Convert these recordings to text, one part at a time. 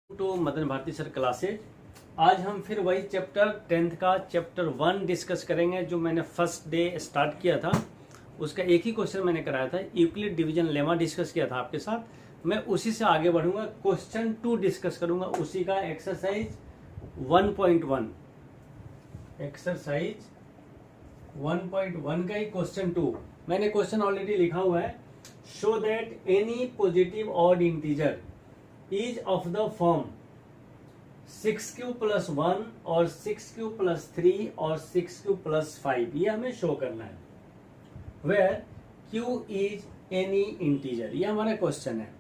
To Madan Bharati sir classes. आज हम फिर वही चैप्टर 10th का चैप्टर 1 डिस्कस करेंगे जो मैंने फर्स्ट डे स्टार्ट किया था। उसका एक ही क्वेश्चन मैंने कराया था, यूक्लिड डिवीजन लेमा डिस्कस किया था आपके साथ। मैं उसी से आगे बढ़ूंगा, क्वेश्चन 2 डिस्कस करूंगा उसी का, एक्सरसाइज 1.1। एक्सरसाइज 1.1 का ही क्वेश्चन 2। मैंने क्वेश्चन ऑलरेडी लिखा हुआ है। Show that any positive odd integer is of the form 6q + 1 और 6q + 3 और 6q + 5। ये हमें शो करना है। Where q is any integer, ये हमारा क्वेश्चन है।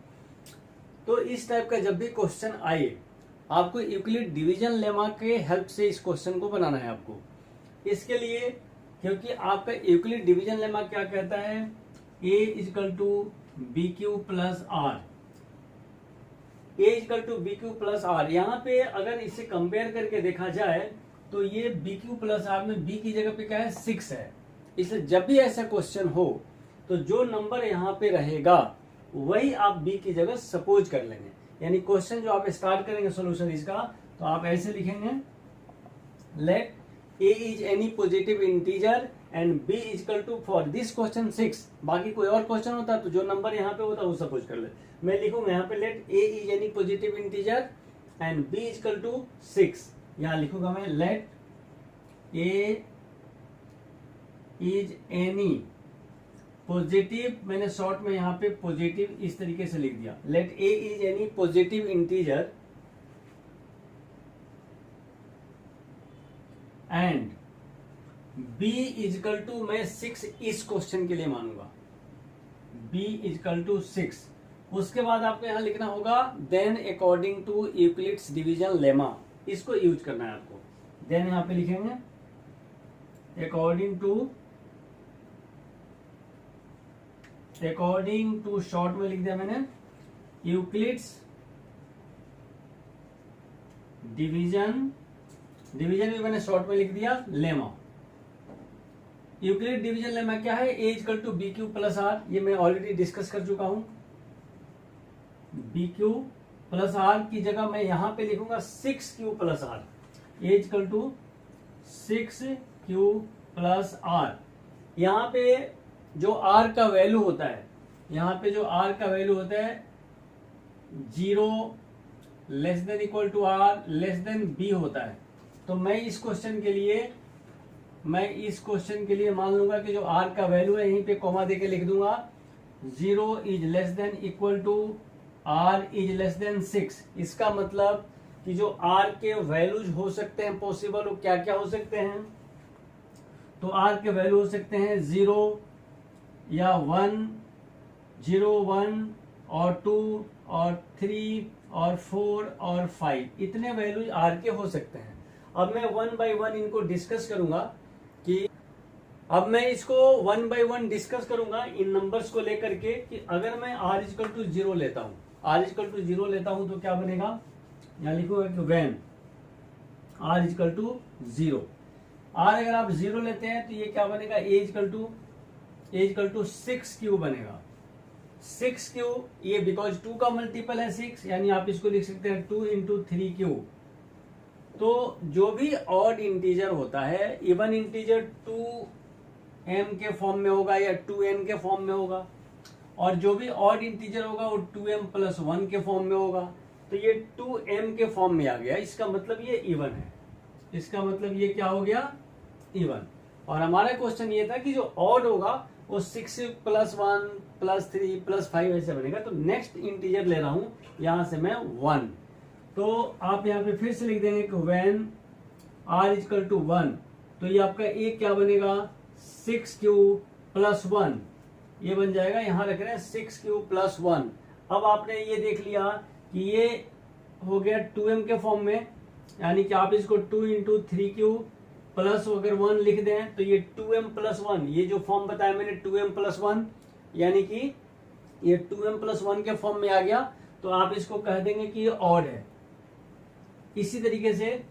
तो इस टाइप का जब भी क्वेश्चन आए, आपको यूक्लिड डिवीजन लेमा के हेल्प से इस क्वेश्चन को बनाना है आपको। इसके लिए, क्योंकि आपका यूक्लिड डिवीजन लेमा क्या कहता है, a = bq + r। a = bq + r। यहाँ पे अगर इसे कंपेयर करके देखा जाए तो ये bq + r में b की जगह पे क्या है, 6 है। इसलिए जब भी ऐसा क्वेश्चन हो तो जो नंबर यहाँ पे रहेगा वही आप b की जगह सपोज कर लेंगे। यानी क्वेश्चन जो आप स्टार्ट करेंगे सोल्यूशन इसका, तो आप ऐसे लिखेंगे, late a is any positive integer and b = for this question 6। बाकी कोई और क्वेश्चन होता तो जो नंबर यहाँ पे होता वो सपोज कर ले। मैं लिखूंगा यहाँ पे, let a is any positive integer and b = 6। यहाँ लिखूंगा मैं, let a is any positive, मैंने शॉर्ट में यहाँ पे पॉजिटिव इस तरीके से लिख दिया, let a is any positive integer and b = मैं 6 इस क्वेश्चन के लिए मानूंगा, b = 6। उसके बाद आपको यहां लिखना होगा, then according to Euclid's division lemma, इसको यूज करना है आपको। देन यहां पे लिखेंगे अकॉर्डिंग टू शॉर्ट में लिख दिया मैंने, यूक्लिड्स डिवीजन भी मैंने शॉर्ट में लिख दिया, लेमा। यूक्लिड डिवीजन लेमा क्या है, a = bq + r। ये मैं ऑलरेडी डिस्कस कर चुका हूं। bq + r की जगह मैं यहां पे लिखूंगा 6q + r। a = 6q + r। यहां पे जो r का वैल्यू होता है, यहां पे जो r का वैल्यू होता है 0 ≤ r b होता है। तो मैं इस क्वेश्चन के लिए मान लूंगा कि जो r का वैल्यू है, यहीं पे कॉमा देके लिख दूंगा, 0 ≤ r < 6। इसका मतलब कि जो r के वैल्यूज हो सकते हैं पॉसिबल, वो क्या क्या हो सकते हैं, तो r के वैल्यू हो सकते हैं 0 या 1, 0, 1 और 2 और 3 और 4 और 5, इतने वैल्यूज r के हो सकते हैं। अब मैं 1 by 1 इनको डिस्कस करूंगा कि अब मैं इसको 1 by 1 डिस्कस करूंगा इन नंबर्स को लेकर के, कि अगर मैं r = 0 लेता हूं, तो क्या बनेगा, यहां लिखूंगा कि when r = 0। r अगर आप 0 लेते हैं तो ये क्या बनेगा, a = 6q बनेगा। 6q, ये बिकॉज 2 का मल्टीपल है 6, यानी आप इसको लिख सकते हैं 2 × 3q। तो जो भी ऑड इंटीजर होता है, इवन इंटीजर 2m के फॉर्म में होगा या 2n के फॉर्म में होगा, और जो भी ऑड इंटीजर होगा वो 2m + 1 के फॉर्म में होगा। तो ये 2m के फॉर्म में आ गया, इसका मतलब ये इवन है। इसका मतलब ये क्या हो गया, इवन। और हमारा क्वेश्चन ये था कि जो ऑड होगा वो 6 + 1 + 3 + 5 ऐसे बनेगा। तो नेक्स्ट इंटीजर ले रहा हूं यहां से मैं 1। तो आप यहाँ पे फिर से लिख देंगे कि when r = 1, तो ये आपका a क्या बनेगा, 6q + 1, ये बन जाएगा। यहाँ रख रहे हैं 6q + 1। अब आपने ये देख लिया कि ये हो गया 2m के फॉर्म में, यानी कि आप इसको 2 × 3q प्लस अगर 1 लिख दें तो ये 2m + 1, ये जो फॉर्म बताया मैंने 2m + 1, यानी कि ये 2m + 1 के फॉर्म में आ गया। तो आप इसको कह देंगे कि ये ऑड है। इसी तरीके से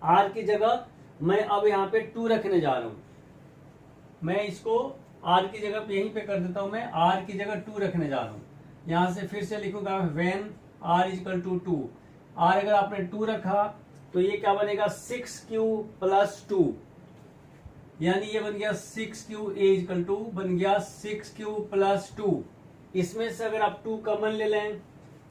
r की जगह मैं अब यहाँ पे 2 रखने जा रहा हूं। मैं इसको r की जगह पे यहीं पे कर देता हूं, मैं r की जगह 2 रखने जा रहा हूं। यहां से फिर से लिखूंगा when r = 2, आर अगर आपने 2 रखा तो ये क्या बनेगा 6q प्लस 2, यानी ये बन गया 6q ए इक्वल टू बन गया 6q प्लस 2। इसमें से अगर आप 2 कॉमन ले लें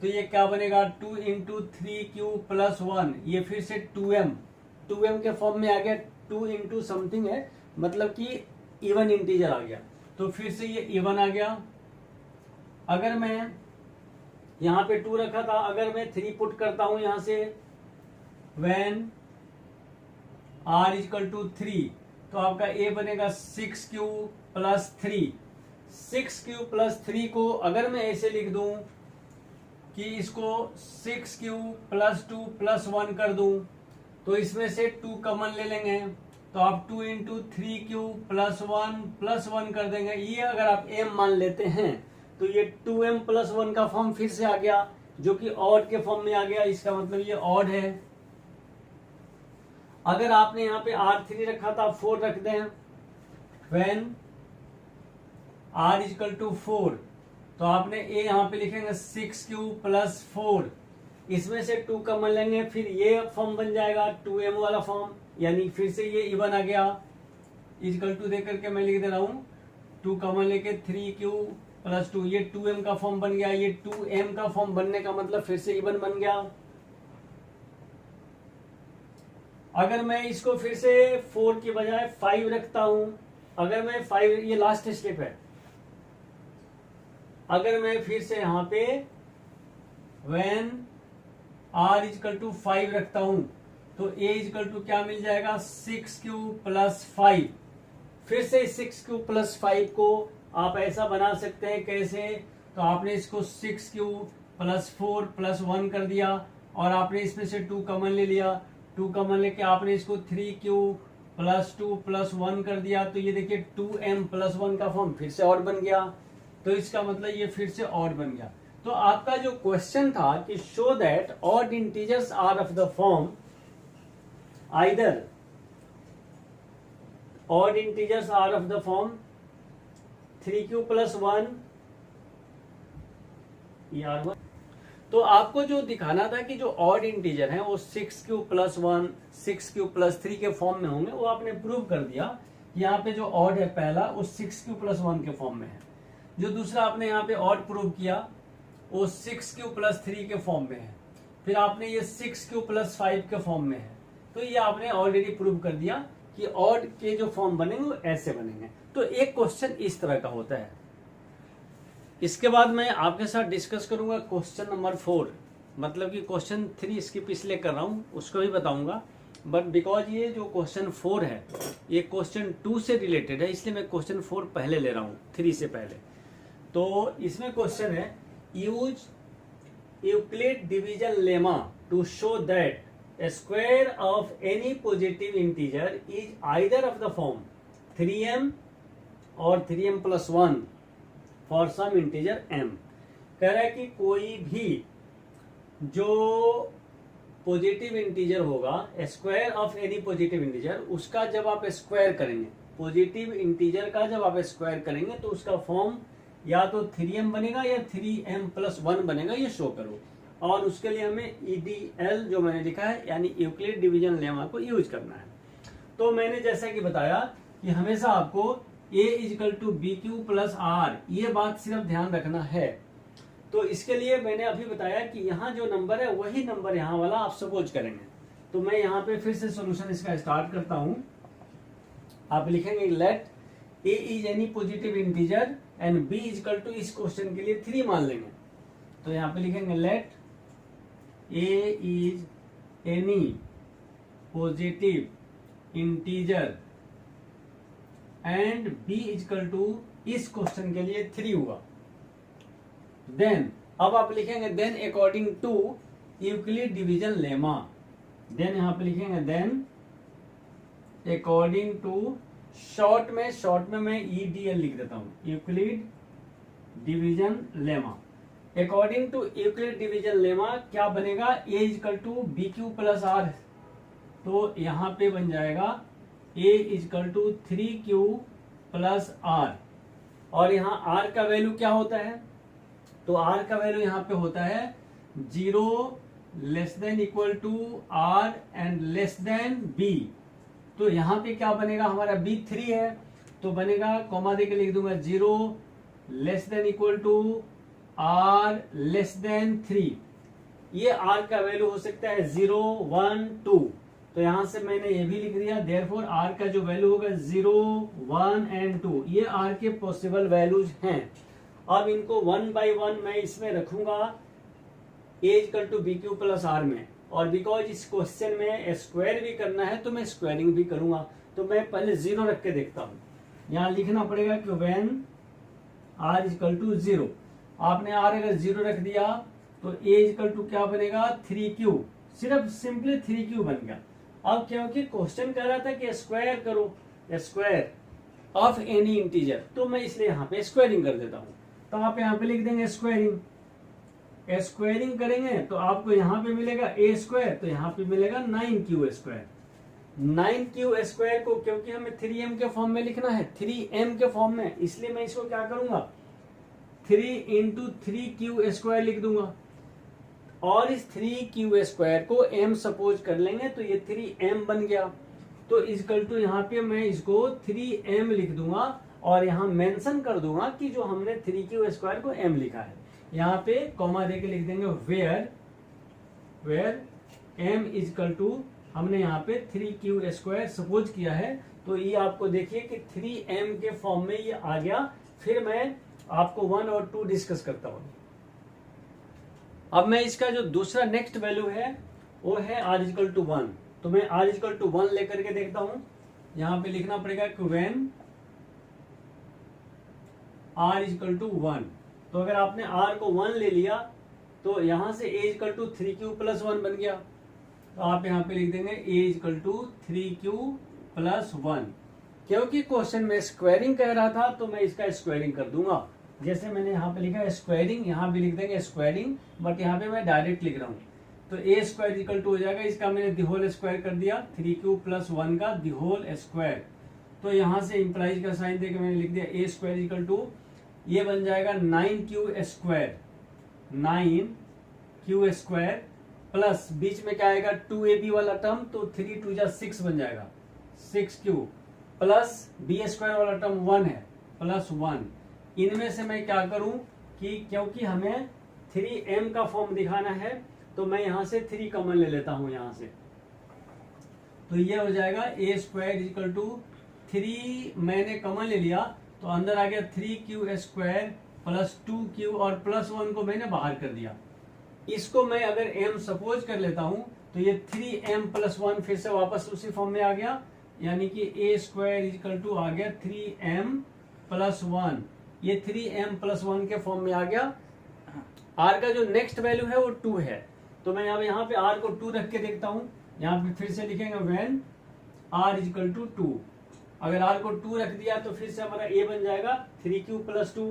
तो ये क्या बनेगा 2 इंटू 3q प्लस 1, ये फिर से 2m के फॉर्म में आ गया, 2 इंटू समथिंग है, मतलब कि इवन इंटीजर आ गया, तो फिर से ये इवन आ गया। अगर मैं यहां पे 2 रखा था, अगर मैं 3 पुट करता हूं यहां से व्हेन r इक्वल टू 3, तो आपका a बनेगा 6q प्लस 3। 6q प्लस 3 को अगर मैं ऐसे लिख दूं कि इसको 6q प्लस 2 प्लस 1 कर दूं, तो इसमें से 2 कॉमन ले लेंगे, तो आप 2 इंटू 3q प्लस 1 कर देंगे। ये अगर आप m मान लेते हैं तो ये 2m प्लस 1 का फॉर्म फिर से आ गया, जो कि ऑड के फॉर्म में आ गया, इसका मतलब ये ऑड है। अगर आपने यहाँ पे r3 रखा था, 4 रख दें व्हेन r इक्वल टू 4, तो आपने a यहाँ पे लिखेंगे 6q प्लस 4, इसमें से 2 कॉमन लेंगे, फिर ये फॉर्म बन जाएगा 2m वाला फॉर्म, यानी फिर से ये इवन आ गया। इक्वल टू दे करके मैं लिख दे रहा हूं 2 कॉमन लेके 3q प्लस 2, ये 2m का फॉर्म बन गया। ये 2m का फॉर्म बनने का मतलब फिर से इवन बन गया। अगर मैं इसको फिर से 4 की बजाय 5 रखता हूं, अगर मैं 5, ये लास्ट स्टेप है, अगर मैं फिर से यहां पे व्हेन r इक्वल टू 5 रखता हूं, तो a इक्वल टू क्या मिल जाएगा 6q प्लस 5। फिर से 6q प्लस 5 को आप ऐसा बना सकते हैं, कैसे, तो आपने इसको 6q प्लस 4 प्लस 1 कर दिया, और आपने इसमें से 2 कॉमन ले लिया, 2 कॉमन लेके आपने इसको 3q प्लस 2 प्लस 1 कर दिया, तो ये देखिए 2m प्लस 1 का फॉर्म फिर से ऑड बन गया। तो इसका मतलब ये फिर से ऑड बन गया। तो आपका जो क्वेश्चन था कि show that odd integers are of the form either odd integers are of the form 3q plus 1 r1। तो आपको जो दिखाना था कि जो ऑड इंटीजर है वो 6q प्लस 1 6q प्लस 3 के फॉर्म में होंगे, वो आपने प्रूव कर दिया। यहाँ पे जो ऑड है पहला वो 6q प्लस 1 के फॉर्म में है, जो दूसरा आपने यहाँ पे ऑड प्रूव किया वो 6q प्लस 3 के फॉर्म में है, फिर आपने ये 6q प्लस 5 के फॉर्म में है। तो ये आपने ऑलरेडी प्रूव कर दिया कि ऑड के जो फॉर्म बनेंगे वो ऐसे बनेंगे। तो एक क्वेश्चन इस तरह का होता है। इसके बाद मैं आपके साथ डिस्कस करूंगा क्वेश्चन नंबर 4, मतलब कि क्वेश्चन 3 स्किप इसलिए कर रहा हूं, उसको भी बताऊंगा, बट बिकॉज ये जो क्वेश्चन 4 है ये क्वेश्चन 2 से रिलेटेड है, इसलिए मैं क्वेश्चन 4 पहले ले रहा हूं 3 से पहले। तो इसमें क्वेश्चन है use Euclid division lemma to show that a square of any positive integer is either of the form 3m or 3m plus 1 for some integer m। कह रहा है कि कोई भी जो पॉजिटिव इंटीजर होगा, square of any positive integer, उसका जब आप स्क्वायर करेंगे, पॉजिटिव इंटीजर का जब आप स्क्वायर करेंगे तो उसका फॉर्म या तो 3m बनेगा या 3m प्लस 1 बनेगा, ये शो करो। और उसके लिए हमें EDL जो मैंने लिखा है यानी यूक्लिड डिवीजन लेमा को यूज करना है। तो मैंने जैसा कि बताया कि हमेशा आपको a equal to BQ plus R, ये बात सिर्फ ध्यान रखना है। तो इसके लिए मैंने अभी बताया कि यहाँ जो नंबर है वही नंबर यहाँ वाला आप सपोज करेंगे। तो मैं यहाँ पे फिर से सोल्यूशन इसका स्टार्ट करता हूँ। आप लिखेंगे late a is any positive integer and b equal to, इस क्वेश्चन के लिए 3 मान लेंगे, तो यहाँ पे लिखेंगे late a is any positive integer and b equal to, इस क्वेश्चन के लिए 3 हुआ। देन अब आप लिखेंगे then according to Euclid division lemma, then यहां पे लिखेंगे देन अकॉर्डिंग टू, शॉर्ट में मैं EDL लिख देता हूं, Euclid division lemma. According to Euclid division lemma क्या बनेगा, a equal to BQ plus R, तो यहां पे बन जाएगा a equal to 3Q plus R, और यहाँ R का वैल्यू क्या होता है, तो R का वैल्यू यहाँ पे होता है 0, less than equal to R and less than B. तो यहाँ पे क्या बनेगा, हमारा बी 3 है, तो बनेगा कॉमा देके लिख दूंगा 0 less than equal to R less than 3। ये आर का वैल्यू हो सकता है 0, 1, 2। तो यहां से मैंने ये भी लिख दिया, देयरफॉर आर का जो वैल्यू होगा 0, 1 एंड 2, ये आर के पॉसिबल वैल्यूज हैं। अब इनको 1 बाय 1 मैं इसमें रखूंगा A equal to B Q plus R में, और बिकॉज इस क्वेश्चन में स्क्वायर भी करना है तो मैं स्क्वायरिंग भी करूंगा। तो मैं पहले 0 रख के देखता हूं। यहां लिखना पड़ेगा कि व्हेन आर इक्वल टू 0। आपने आर अगर 0 रख दिया तो ए इक्वल टू क्या बनेगा 3q, सिर्फ सिंपली 3q बन गया। अब क्योंकि क्वेश्चन कह रहा था कि स्क्वायर करो, स्क्वायर ऑफ एनी इंटीजर, तो मैं इसलिए यहाँ पे स्क्वायरिंग कर देता हूँ। तो आप यहाँ पे लिख देंगे स्क्वायरिंग। स्क्वायरिंग करेंगे तो आपको यहाँ पे मिलेगा ए स्क्वायर, तो यहाँ पे मिलेगा 9q स्क्वायर। 9q स्क्वायर को क्योंकि हमें 3m के फॉर्म में लिखना है, 3m के फॉर्म में, इसलिए मैं इसको क्या करूंगा 3 इंटू 3q स्क्वायर लिख दूंगा। और इस 3q स्क्वायर को m सपोज कर लेंगे तो ये 3m बन गया। तो इक्वल टू यहाँ पे मैं इसको 3m लिख दूंगा और यहाँ मेंशन कर दूंगा कि जो हमने 3q स्क्वायर को m लिखा है। यहाँ पे कॉमा देके लिख देंगे वेयर m इक्वल टू, हमने यहाँ पे 3q स्क्वायर सपोज किया है। तो ये आपको देखिए कि 3m के फॉर्म में ये आ गया। फिर मैं आपको 1 और 2 डिस्कस करता हूँ। अब मैं इसका जो दूसरा नेक्स्ट वैल्यू है वो है r इक्वल टू 1। तो मैं r इक्वल टू 1 लेकर के देखता हूं। यहां पे लिखना पड़ेगा कि व्हेन r इक्वल टू 1। तो अगर आपने r को 1 ले लिया तो यहां से a equal to 3q plus 1 बन गया। तो आप यहां पे लिख देंगे a equal to 3q plus 1। क्योंकि क्वेश्चन में स्क्वायरिंग कह रहा था तो मैं इसका स्क्वायरिंग कर दूंगा। जैसे मैंने यहाँ पे लिखा है स्क्वायरिंग, यहाँ भी लिख देंगे स्क्वायरिंग, बट यहाँ पे मैं डायरेक्ट लिख रहा हूँ। तो ए स्क्वायर इक्वल टू हो जाएगा, इसका मैंने दी होल स्क्वायर कर दिया 3q प्लस 1 का दी होल स्क्वायर। तो यहाँ से इंप्लाइज का साइन देकर मैंने लिख दिया ए स्क्वायर इक्वल टू, ये बन जाएगा 9q square, 9q square plus बीच में क्या आएगा 2ab वाला टर्म, तो 3 2 जा 6 बन जाएगा 6q प्लस b स्क्वायर वाला टर्म 1 है प्लस 1। इनमें से मैं क्या करूं कि क्योंकि हमें 3m का फॉर्म दिखाना है तो मैं यहां से 3 कॉमन ले लेता हूं यहां से। तो ये हो जाएगा a स्क्वायर इक्वल टू 3 मैंने कॉमन ले लिया तो अंदर आ गया 3q स्क्वायर प्लस 2q और प्लस 1 को मैंने बाहर कर दिया। इसको मैं अगर m सपोज कर लेता हूं तो ये 3m प्लस 1 फिर से वापस उसी फॉर्म में आ गया, यानी कि a स्क्वायर इक्वल टू आ गया 3m प्लस 1। ये 3m प्लस 1 के फॉर्म में आ गया। r का जो नेक्स्ट वैल्यू है वो 2 है। तो मैं यहाँ पे r को 2 रख के देखता हूँ। यहाँ पे फिर से लिखेंगे व्हेन r इक्वल टू 2। अगर r को 2 रख दिया तो फिर से हमारा a बन जाएगा 3q प्लस 2।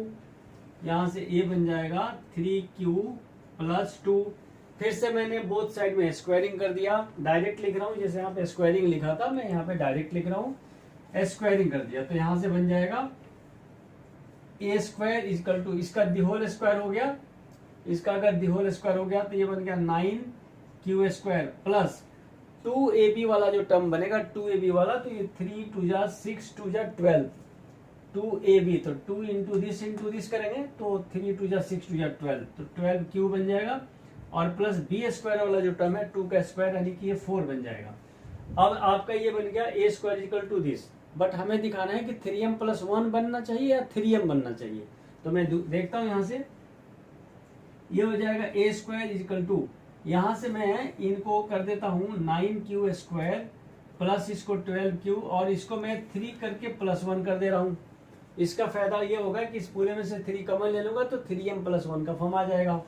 यहाँ से a बन जाएगा 3q प्लस 2। फिर से मैंने बोथ साइड में स्क्वायरिंग कर दिया, डायरेक्ट लिख रहा हूँ। जैसे यहाँ पे स्क्वायरिंग लिखा था मैं यहाँ पे डायरेक्ट लिख रहा हूँ, स्क्वायरिंग कर दिया। तो यहाँ से बन जाएगा ए स्क्वायर इक्वल टू, इसका दी होल स्क्वायर हो गया, इसका अगर दी होल स्क्वायर हो गया तो ये बन गया 9q स्क्वायर प्लस 2ab वाला जो टर्म बनेगा 2ab वाला, तो ये 3 2 जा 6 2 जा 12 2ab, तो 2 इंटू दिस करेंगे तो 3 2 जा 6 2 जा 12, तो 12q बन जाएगा। और प्लस b स्क्वायर वाला जो टर्म है 2 का स्क्वायर यानी कि ये 4 बन जाएगा। अब आपका ये बन गया A square equal to this, but हमें दिखाना है कि 3m प्लस 1 बनना चाहिए या 3m बनना चाहिए। तो मैं देखता हूं यहां से, ये हो जाएगा ए स्क्वायर इक्वल टू, यहां से मैं इनको कर देता हूं 9q स्क्वायर प्लस इसको 12q और इसको मैं 3 करके प्लस 1 कर दे रहा हूं। इसका फायदा ये होगा कि इस पूरे में से 3 कॉमन ले लूंगा तो 3m प्लस 1 का फॉर्म आ जाएगा।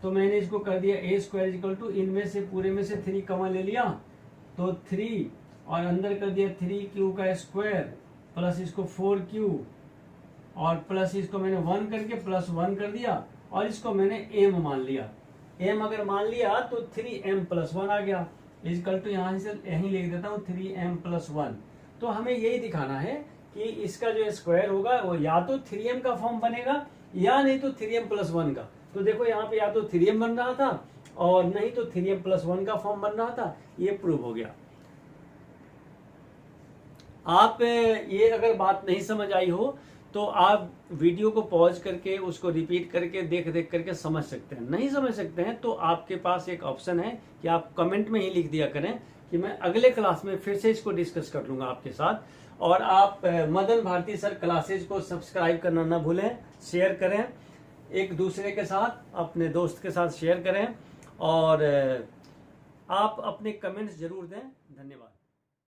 तो मैंने इसको कर दिया ए स्क्वायर इक्वल टू, इनमें से पूरे में से 3 कॉमन ले लिया तो 3 और अंदर कर दिया 3q का स्क्वायर प्लस इसको 4q और प्लस इसको मैंने 1 करके प्लस 1 कर दिया और इसको मैंने m मान लिया। m अगर मान लिया तो 3m प्लस 1 आ गया। इक्वल टू यहाँ से यहीं लिख देता हूँ 3m प्लस 1। तो हमें यही दिखाना है कि इसका जो स्क्वायर होगा वो या तो 3m का फॉर्म बनेगा या नहीं तो 3m प्लस 1 का। तो देखो यहाँ पे या तो 3m बन रहा था और नहीं तो 3m+1 का फॉर्म बन रहा था, ये प्रूव हो गया। आप ये अगर बात नहीं समझ आई हो तो आप वीडियो को पॉज करके उसको रिपीट करके देख करके समझ सकते हैं। नहीं समझ सकते हैं तो आपके पास एक ऑप्शन है कि आप कमेंट में ही लिख दिया करें कि मैं अगले क्लास में फिर से इसको डिस्कस कर लूंगा आपके साथ। और आप मदन भारती सर क्लासेज को सब्सक्राइब करना ना भूलें, शेयर करें एक दूसरे के साथ, अपने दोस्त के साथ शेयर करें और आप अपने कमेंट्स जरूर दें। धन्यवाद।